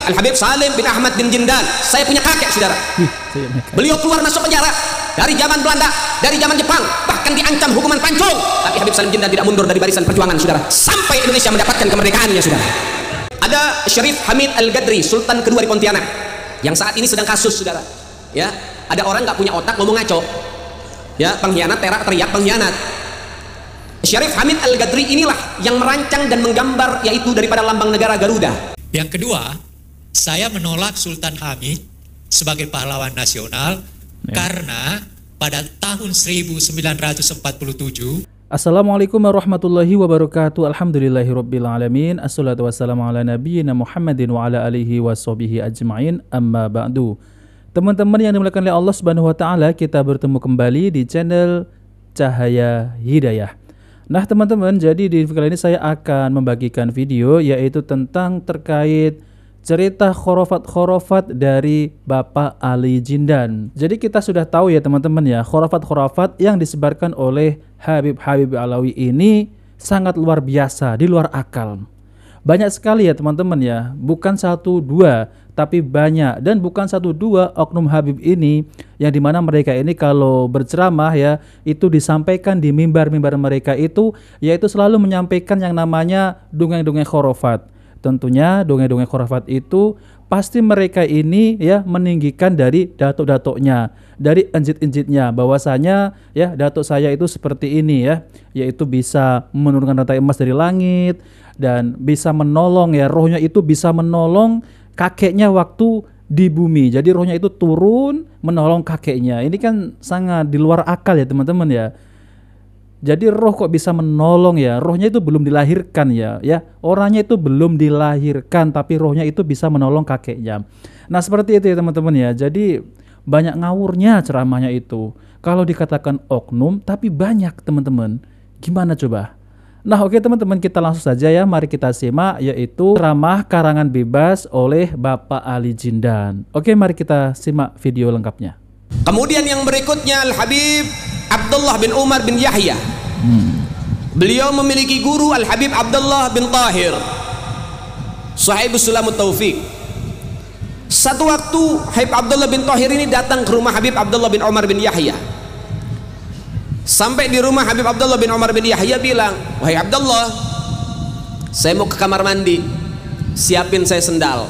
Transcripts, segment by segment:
Al-Habib Salim bin Ahmad bin Jindan. Saya punya kakek, saudara. Beliau keluar masuk penjara dari zaman Belanda, dari zaman Jepang, bahkan diancam hukuman pancung. Tapi Habib Salim Jindan tidak mundur dari barisan perjuangan, saudara, sampai Indonesia mendapatkan kemerdekaannya, saudara. Ada Syarif Hamid Al-Gadri, Sultan kedua di Pontianak, yang saat ini sedang kasus, saudara. Ya, ada orang nggak punya otak ngomong ngaco. Ya, pengkhianat, teriak pengkhianat. Syarif Hamid Al-Gadri inilah yang merancang dan menggambar yaitu daripada lambang negara Garuda. Yang kedua, saya menolak Sultan Hamid sebagai pahlawan nasional karena pada tahun 1947. Assalamualaikum warahmatullahi wabarakatuh. Alhamdulillahirrabbilalamin. Assalatu wassalamu ala nabiyyina Muhammadin wa ala alihi wa sahbihi ajma'in. Amma ba'du. Teman-teman yang dimuliakan oleh Allah Subhanahu wa taala, kita bertemu kembali di channel Cahaya Hidayah. Nah, teman-teman, jadi di video kali ini saya akan membagikan video yaitu tentang terkait cerita khurafat-khurafat dari Bapak Ali Jindan. Jadi kita sudah tahu ya teman-teman ya, khurafat-khurafat yang disebarkan oleh Habib-Habib Alawi ini sangat luar biasa, di luar akal. Banyak sekali ya teman-teman ya, bukan satu dua, tapi banyak. Dan bukan satu dua oknum Habib ini, yang dimana mereka ini kalau berceramah ya, itu disampaikan di mimbar-mimbar mereka itu, yaitu selalu menyampaikan yang namanya dongeng-dongeng khurafat. Tentunya dongeng-dongeng khurafat itu pasti mereka ini ya meninggikan dari datuk-datuknya, dari enjit-enjitnya, bahwasanya ya datuk saya itu seperti ini ya, yaitu bisa menurunkan rantai emas dari langit dan bisa menolong ya, rohnya itu bisa menolong kakeknya waktu di bumi. Jadi rohnya itu turun menolong kakeknya. Ini kan sangat di luar akal ya teman-teman ya. Jadi roh kok bisa menolong ya? Rohnya itu belum dilahirkan ya, orangnya itu belum dilahirkan, tapi rohnya itu bisa menolong kakeknya. Nah seperti itu ya teman-teman ya. Jadi banyak ngawurnya ceramahnya itu. Kalau dikatakan oknum, tapi banyak teman-teman. Gimana coba? Nah oke teman-teman, kita langsung saja ya. Mari kita simak yaitu ceramah karangan bebas oleh Bapak Ali Jindan. Oke, mari kita simak video lengkapnya. Kemudian yang berikutnya Al-Habib Abdullah bin Umar bin Yahya. Beliau memiliki guru Al-Habib Abdullah bin Tahir, Sahibus Sulamut Taufiq. Satu waktu Habib Abdullah bin Tahir ini datang ke rumah Habib Abdullah bin Umar bin Yahya. Sampai di rumah Habib Abdullah bin Umar bin Yahya bilang, "Wahai Abdullah, saya mau ke kamar mandi, siapin saya sendal."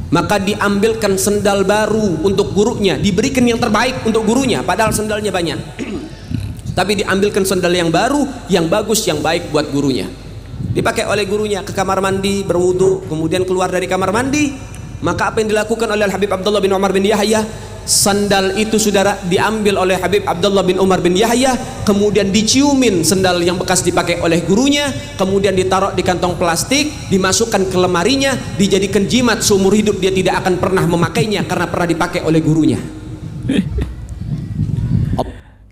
Maka diambilkan sendal baru untuk gurunya, diberikan yang terbaik untuk gurunya, padahal sendalnya banyak. Tapi diambilkan sendal yang baru, yang bagus, yang baik buat gurunya. Dipakai oleh gurunya ke kamar mandi, berwudu, kemudian keluar dari kamar mandi. Maka apa yang dilakukan oleh Habib Abdullah bin Umar bin Yahya? Sandal itu saudara diambil oleh Habib Abdullah bin Umar bin Yahya, kemudian diciumin sendal yang bekas dipakai oleh gurunya, kemudian ditaruh di kantong plastik, dimasukkan ke lemarinya, dijadikan jimat seumur hidup. Dia tidak akan pernah memakainya karena pernah dipakai oleh gurunya.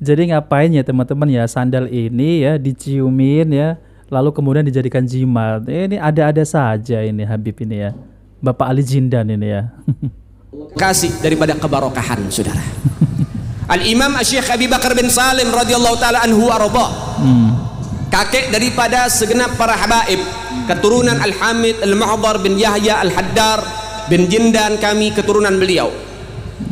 Jadi ngapain ya teman-teman ya, sandal ini ya diciumin ya, lalu kemudian dijadikan jimat. Ini ada-ada saja ini Habib ini ya, Bapak Ali Jindan ini ya. Kasih daripada kebarokahan saudara. Al-Imam Syekh Abi Bakar bin Salim radhiyallahu taala anhu arba, kakek daripada segenap para habaib, keturunan Al-Hamid Al-Mu'dhar bin Yahya Al-Haddar bin Jindan, kami keturunan beliau.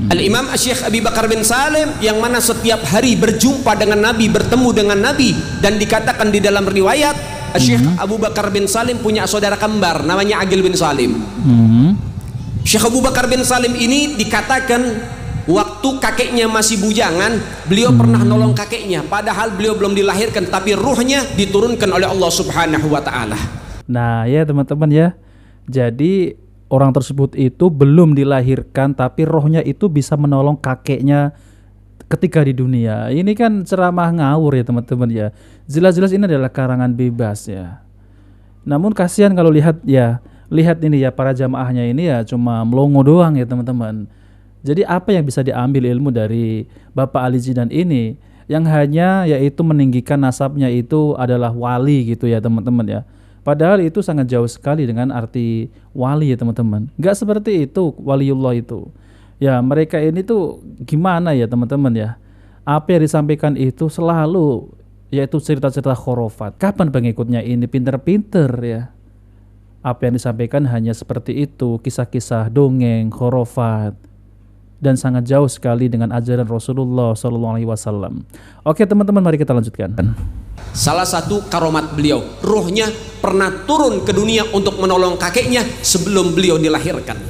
Al-Imam Syekh Abi Bakar bin Salim yang mana setiap hari berjumpa dengan Nabi, bertemu dengan Nabi, dan dikatakan di dalam riwayat Syekh Abu Bakar bin Salim punya saudara kembar namanya Agil bin Salim. Syekh Abu Bakar bin Salim ini dikatakan waktu kakeknya masih bujangan, beliau pernah nolong kakeknya, padahal beliau belum dilahirkan, tapi ruhnya diturunkan oleh Allah Subhanahu wa taala. Nah ya teman-teman ya, jadi orang tersebut itu belum dilahirkan, tapi rohnya itu bisa menolong kakeknya ketika di dunia. Ini kan ceramah ngawur ya teman-teman ya. Jelas-jelas ini adalah karangan bebas ya. Namun kasihan kalau lihat ini ya, para jamaahnya ini ya cuma melongo doang ya teman-teman. Jadi apa yang bisa diambil ilmu dari Bapak Ali Jindan ini, yang hanya yaitu meninggikan nasabnya itu adalah wali gitu ya teman-teman ya. Padahal itu sangat jauh sekali dengan arti wali ya teman-teman. Gak seperti itu waliullah itu. Ya mereka ini tuh gimana ya teman-teman ya, apa yang disampaikan itu selalu yaitu cerita-cerita khurafat. Kapan pengikutnya ini pinter-pinter ya? Apa yang disampaikan hanya seperti itu, kisah-kisah dongeng, khurafat, dan sangat jauh sekali dengan ajaran Rasulullah SAW. Oke teman-teman, mari kita lanjutkan. Salah satu karomat beliau, ruhnya pernah turun ke dunia untuk menolong kakeknya sebelum beliau dilahirkan.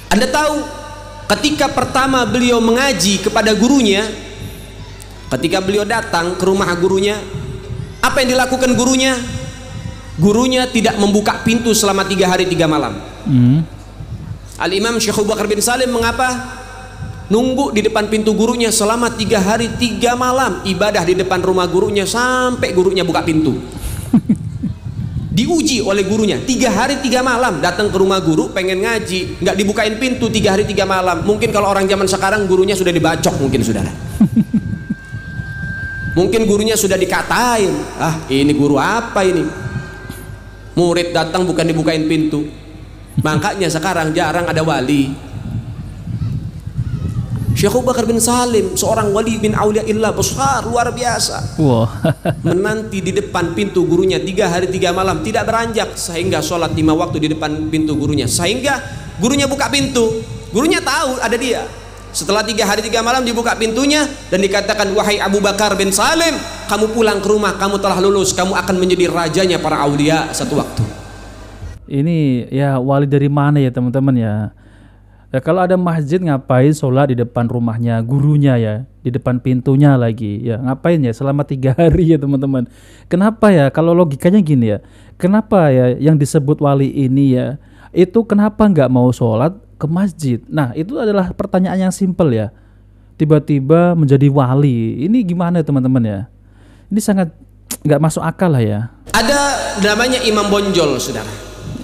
Anda tahu, ketika pertama beliau mengaji kepada gurunya, ketika beliau datang ke rumah gurunya, apa yang dilakukan gurunya? Gurunya tidak membuka pintu selama 3 hari 3 malam. Al-Imam Syekh Abu Bakar bin Salim mengapa? Nunggu di depan pintu gurunya selama 3 hari 3 malam, ibadah di depan rumah gurunya sampai gurunya buka pintu. Diuji oleh gurunya 3 hari 3 malam, datang ke rumah guru pengen ngaji, nggak dibukain pintu 3 hari 3 malam. Mungkin kalau orang zaman sekarang gurunya sudah dibacok mungkin, saudara. Mungkin gurunya sudah dikatain, ah ini guru apa ini? Murid datang bukan dibukain pintu. Makanya sekarang jarang ada wali. Syekh Abu Bakar bin Salim, seorang wali bin auliaillah besar, luar biasa. Menanti di depan pintu gurunya 3 hari 3 malam, tidak beranjak, sehingga sholat 5 waktu di depan pintu gurunya. Sehingga gurunya buka pintu, gurunya tahu ada dia. Setelah 3 hari 3 malam dibuka pintunya dan dikatakan, wahai Abu Bakar bin Salim, kamu pulang ke rumah, kamu telah lulus, kamu akan menjadi rajanya para aulia satu waktu. Ini ya wali dari mana ya teman-teman ya? Ya kalau ada masjid ngapain sholat di depan rumahnya gurunya ya, di depan pintunya lagi ya, ngapain ya selama 3 hari ya teman-teman? Kenapa ya, kalau logikanya gini ya, kenapa ya yang disebut wali ini ya, itu kenapa nggak mau sholat ke masjid? Nah itu adalah pertanyaan yang simpel ya. Tiba-tiba menjadi wali, ini gimana teman-teman ya? Ini sangat nggak masuk akal lah ya. Ada namanya Imam Bonjol, saudara.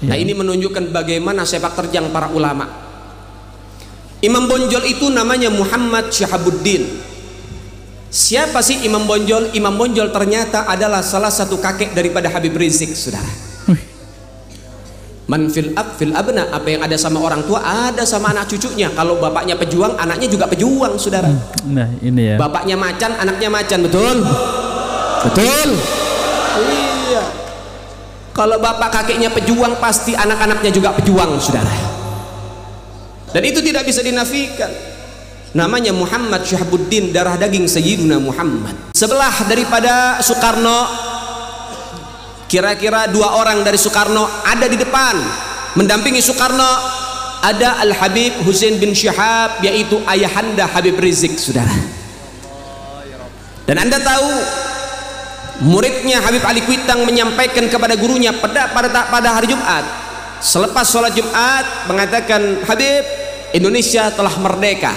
Ya. Nah ini menunjukkan bagaimana sepak terjang para ulama. Imam Bonjol itu namanya Muhammad Syihabuddin. Siapa sih Imam Bonjol? Imam Bonjol ternyata adalah salah satu kakek daripada Habib Rizik, saudara. Man fil ab fil abna, apa yang ada sama orang tua ada sama anak cucunya. Kalau bapaknya pejuang, anaknya juga pejuang, saudara. Nah ini ya. Bapaknya macan, anaknya macan, betul? Betul? Iya. Kalau bapak kakeknya pejuang, pasti anak-anaknya juga pejuang, saudara. Dan itu tidak bisa dinafikan. Namanya Muhammad Syihabuddin, darah daging Sayyiduna Muhammad. Sebelah daripada Soekarno, kira-kira 2 orang dari Soekarno ada di depan mendampingi Soekarno. Ada Al-Habib Husain bin Syihab, yaitu ayahanda Habib Rizik, saudara. Dan Anda tahu, muridnya Habib Ali Kuitang menyampaikan kepada gurunya pada hari Jumat, selepas sholat Jumat, mengatakan, Habib, Indonesia telah merdeka.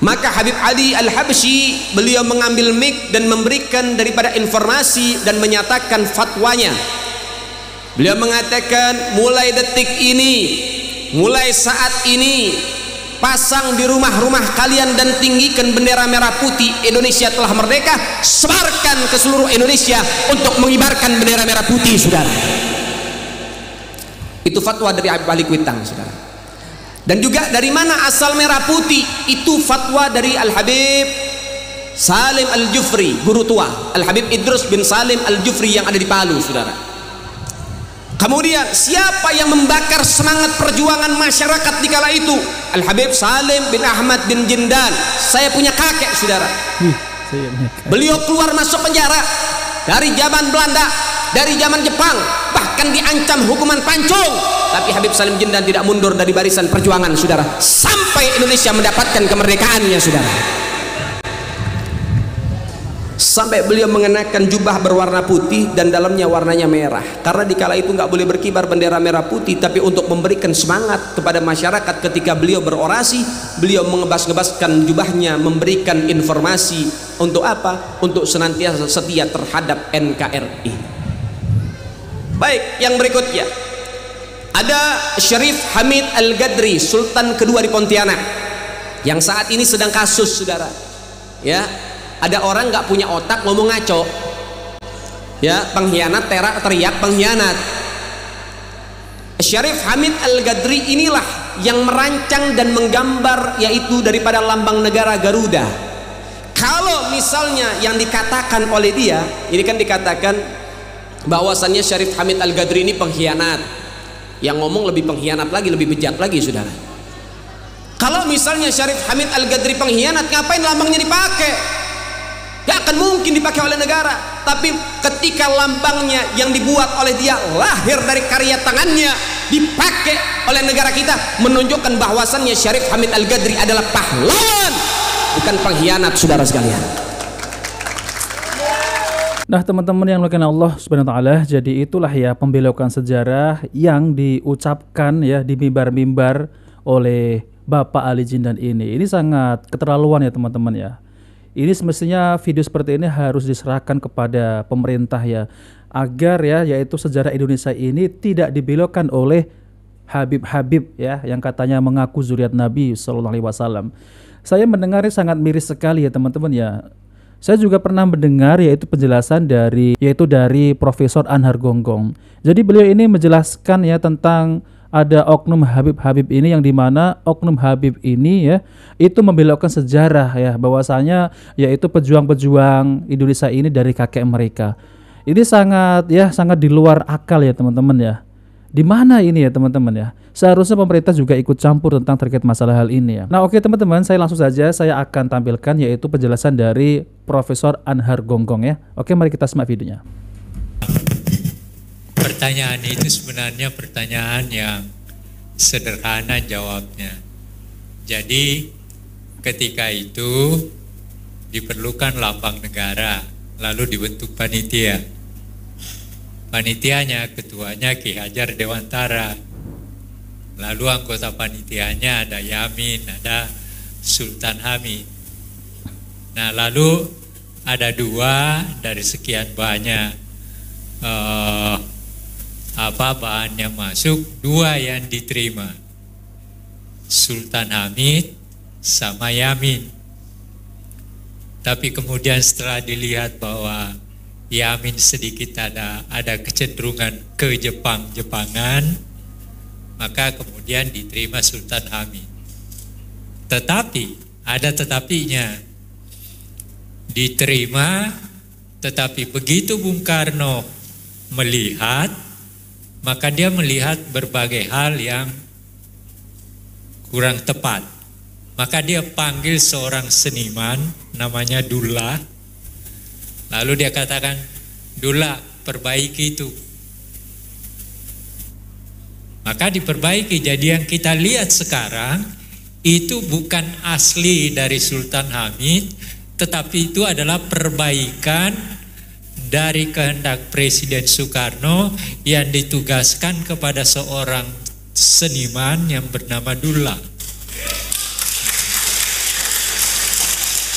Maka Habib Ali Al-Habsyi, beliau mengambil mic dan memberikan daripada informasi dan menyatakan fatwanya. Beliau mengatakan, mulai detik ini, mulai saat ini, pasang di rumah-rumah kalian dan tinggikan bendera merah putih. Indonesia telah merdeka, sebarkan ke seluruh Indonesia untuk mengibarkan bendera merah putih, saudara. Itu fatwa dari Habib Ali Kuitang, saudara. Dan juga dari mana asal merah putih? Itu fatwa dari Al-Habib Salim Al-Jufri, guru tua Al-Habib Idrus bin Salim Al-Jufri yang ada di Palu, saudara. Kemudian siapa yang membakar semangat perjuangan masyarakat di kala itu? Al-Habib Salim bin Ahmad bin Jindan. Saya punya kakek, saudara. Beliau keluar masuk penjara dari zaman Belanda, dari zaman Jepang, bahkan diancam hukuman pancung. Tapi Habib Salim Jindan tidak mundur dari barisan perjuangan, saudara, sampai Indonesia mendapatkan kemerdekaannya, saudara. Sampai beliau mengenakan jubah berwarna putih dan dalamnya warnanya merah, karena di kala itu nggak boleh berkibar bendera merah putih. Tapi untuk memberikan semangat kepada masyarakat ketika beliau berorasi, beliau mengebas-ngebaskan jubahnya, memberikan informasi. Untuk apa? Untuk senantiasa setia terhadap NKRI. Baik, yang berikutnya ada Syarif Hamid Al-Gadri, Sultan kedua di Pontianak, yang saat ini sedang kasus, saudara. Ya, ada orang nggak punya otak ngomong ngaco, ya, pengkhianat, teriak pengkhianat. Syarif Hamid Al-Gadri inilah yang merancang dan menggambar, yaitu daripada lambang negara Garuda. Kalau misalnya yang dikatakan oleh dia, ini kan dikatakan bahwasannya Syarif Hamid Al-Ghadri ini pengkhianat. Yang ngomong lebih pengkhianat lagi, lebih bejat lagi, saudara. Kalau misalnya Syarif Hamid Al-Ghadri pengkhianat, ngapain lambangnya dipakai? Gak akan mungkin dipakai oleh negara. Tapi ketika lambangnya yang dibuat oleh dia lahir dari karya tangannya dipakai oleh negara kita, menunjukkan bahwasannya Syarif Hamid Al-Ghadri adalah pahlawan, bukan pengkhianat, saudara sekalian. Nah, teman-teman yang dimuliakan Allah Subhanahu wa taala, jadi itulah ya pembelokan sejarah yang diucapkan ya di mimbar-mimbar oleh Bapak Ali Jindan ini. Ini sangat keterlaluan ya teman-teman ya. Ini semestinya video seperti ini harus diserahkan kepada pemerintah ya, agar ya yaitu sejarah Indonesia ini tidak dibelokkan oleh Habib-Habib ya yang katanya mengaku zuriat Nabi Sallallahu Alaihi Wasallam. Saya mendengarnya sangat miris sekali ya teman-teman ya. Saya juga pernah mendengar yaitu penjelasan dari Profesor Anhar Gonggong. Jadi beliau ini menjelaskan ya tentang ada oknum Habib-Habib ini, yang dimana oknum Habib ini ya itu membelokkan sejarah ya, bahwasanya yaitu pejuang-pejuang Indonesia ini dari kakek mereka. Ini sangat di luar akal ya teman-teman ya. Di mana ini ya teman-teman ya? Seharusnya pemerintah juga ikut campur tentang terkait masalah hal ini ya. Nah, oke teman-teman, saya langsung saja saya akan tampilkan yaitu penjelasan dari Profesor Anhar Gonggong ya. Oke, mari kita simak videonya. Pertanyaan itu sebenarnya pertanyaan yang sederhana jawabnya. Jadi ketika itu diperlukan lambang negara, lalu dibentuk panitia. Panitianya, ketuanya Ki Hajar Dewantara. Lalu anggota panitianya ada Yamin, ada Sultan Hamid. Nah, lalu ada 2 dari sekian banyak bahan yang masuk, 2 yang diterima, Sultan Hamid sama Yamin. Tapi kemudian setelah dilihat bahwa Yamin sedikit ada kecenderungan ke Jepangan, maka kemudian diterima Sultan Hamid. Tetapi ada tetapinya, diterima, tetapi begitu Bung Karno melihat, maka dia melihat berbagai hal yang kurang tepat. Maka dia panggil seorang seniman namanya Dullah. Lalu dia katakan, Dullah, perbaiki itu. Maka diperbaiki. Jadi yang kita lihat sekarang itu bukan asli dari Sultan Hamid, tetapi itu adalah perbaikan dari kehendak Presiden Soekarno yang ditugaskan kepada seorang seniman yang bernama Dullah.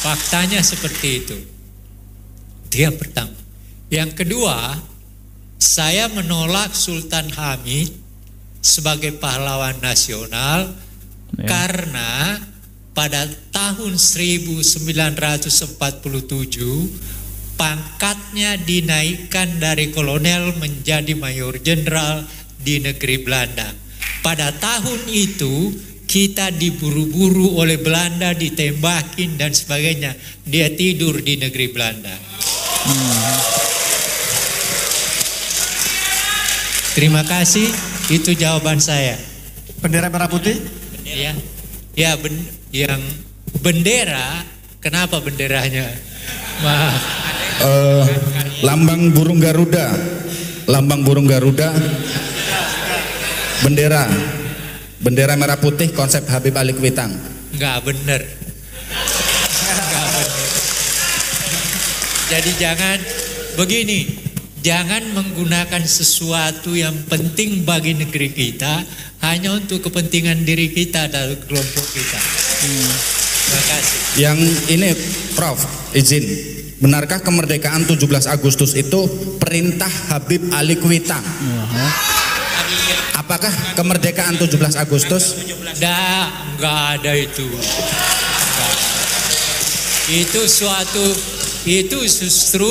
Faktanya seperti itu. Itu yang pertama. Yang kedua, saya menolak Sultan Hamid sebagai pahlawan nasional karena pada tahun 1947 pangkatnya dinaikkan dari kolonel menjadi mayor jenderal di negeri Belanda. Pada tahun itu kita diburu-buru oleh Belanda, ditembakin dan sebagainya. Dia tidur di negeri Belanda. Terima kasih, itu jawaban saya. Bendera merah putih? Ya, yang bendera, kenapa benderanya? Maaf. Lambang burung Garuda, bendera merah putih konsep Habib Alikwitang. Enggak benar. Jadi jangan begini, jangan menggunakan sesuatu yang penting bagi negeri kita hanya untuk kepentingan diri kita dan kelompok kita. Terima kasih. Yang ini Prof, izin, benarkah kemerdekaan 17 Agustus itu perintah Habib Alikwitang? Apakah kemerdekaan 17 Agustus? Enggak ada itu. Itu justru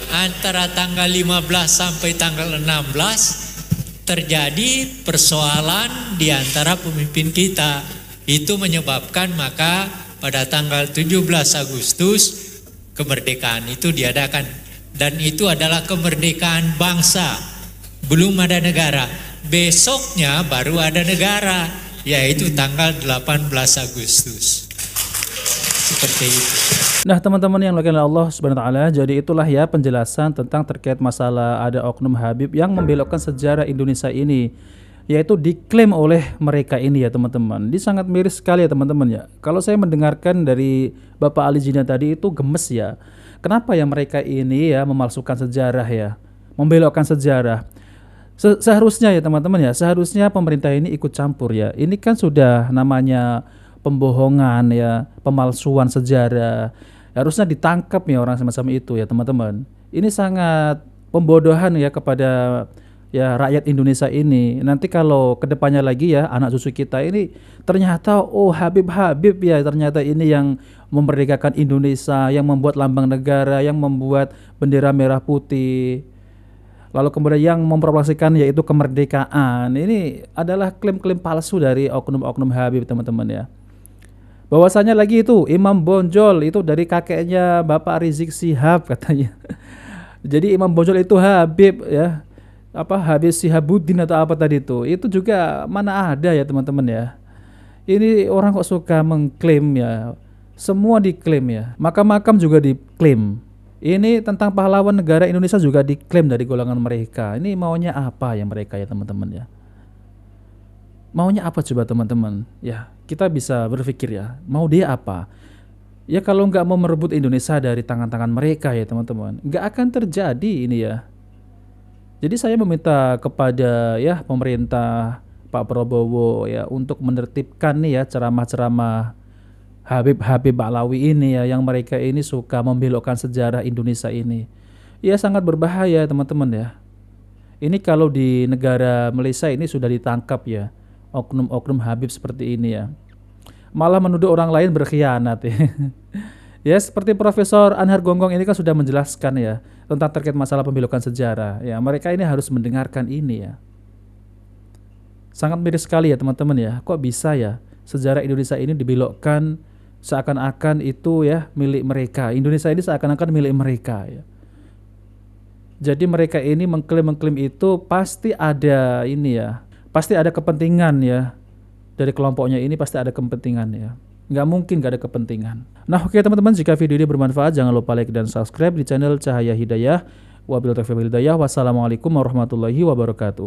antara tanggal 15 sampai tanggal 16 terjadi persoalan di antara pemimpin kita. Itu menyebabkan maka pada tanggal 17 Agustus kemerdekaan itu diadakan. dan itu adalah kemerdekaan bangsa. Belum ada negara. Besoknya baru ada negara, yaitu tanggal 18 Agustus. Seperti itu. Nah, teman-teman yang dimuliakan oleh Allah Subhanahu wa taala, jadi itulah ya penjelasan tentang terkait masalah ada oknum Habib yang membelokkan sejarah Indonesia ini, yaitu diklaim oleh mereka ini ya teman-teman. Ini sangat miris sekali ya teman-teman ya. Kalau saya mendengarkan dari Bapak Ali Jina tadi itu gemes ya. Kenapa ya mereka ini ya memalsukan sejarah ya, membelokkan sejarah. Seharusnya ya teman-teman ya, seharusnya pemerintah ini ikut campur ya. Ini kan sudah namanya pembohongan ya, pemalsuan sejarah. Harusnya ditangkap ya orang semacam itu ya teman-teman. Ini sangat pembodohan ya kepada ya rakyat Indonesia ini. Nanti kalau kedepannya lagi ya anak cucu kita ini ternyata oh Habib ya, ternyata ini yang memerdekakan Indonesia, yang membuat lambang negara, yang membuat bendera merah putih, lalu kemudian yang mempromosikan yaitu kemerdekaan. Ini adalah klaim-klaim palsu dari oknum-oknum Habib teman-teman ya. Bahwasanya lagi itu Imam Bonjol itu dari kakeknya Bapak Rizik Syihab katanya. Jadi Imam Bonjol itu Habib ya, apa Habib Syihabuddin atau apa tadi itu juga mana ada ya teman-teman ya. Ini orang kok suka mengklaim ya, semua diklaim ya, makam-makam juga diklaim. Ini tentang pahlawan negara Indonesia juga diklaim dari golongan mereka. Ini maunya apa ya mereka ya teman-teman ya. Maunya apa coba teman-teman? Ya kita bisa berpikir ya, mau dia apa? Ya kalau nggak mau merebut Indonesia dari tangan-tangan mereka ya teman-teman, nggak akan terjadi ini ya. Jadi saya meminta kepada ya pemerintah Pak Prabowo ya untuk menertibkan nih ya ceramah-ceramah Habib Ba'lawi ini ya, yang mereka ini suka membelokkan sejarah Indonesia ini. Ya sangat berbahaya teman-teman ya. Ini kalau di negara Malaysia ini sudah ditangkap ya oknum-oknum Habib seperti ini ya. Malah menuduh orang lain berkhianat ya. Ya seperti Profesor Anhar Gonggong ini kan sudah menjelaskan ya tentang terkait masalah pembelokan sejarah. Ya mereka ini harus mendengarkan ini ya. Sangat miris sekali ya teman-teman ya. Kok bisa ya sejarah Indonesia ini dibelokkan seakan-akan itu ya milik mereka. Indonesia ini seakan-akan milik mereka ya. Jadi mereka ini mengklaim itu pasti ada ini ya. Pasti ada kepentingan ya. Dari kelompoknya ini pasti ada kepentingan ya. Nggak mungkin nggak ada kepentingan. Nah oke teman-teman, jika video ini bermanfaat jangan lupa like dan subscribe di channel Cahaya Hidayah. Wabillahi taufiq wal hidayah. Wassalamualaikum warahmatullahi wabarakatuh.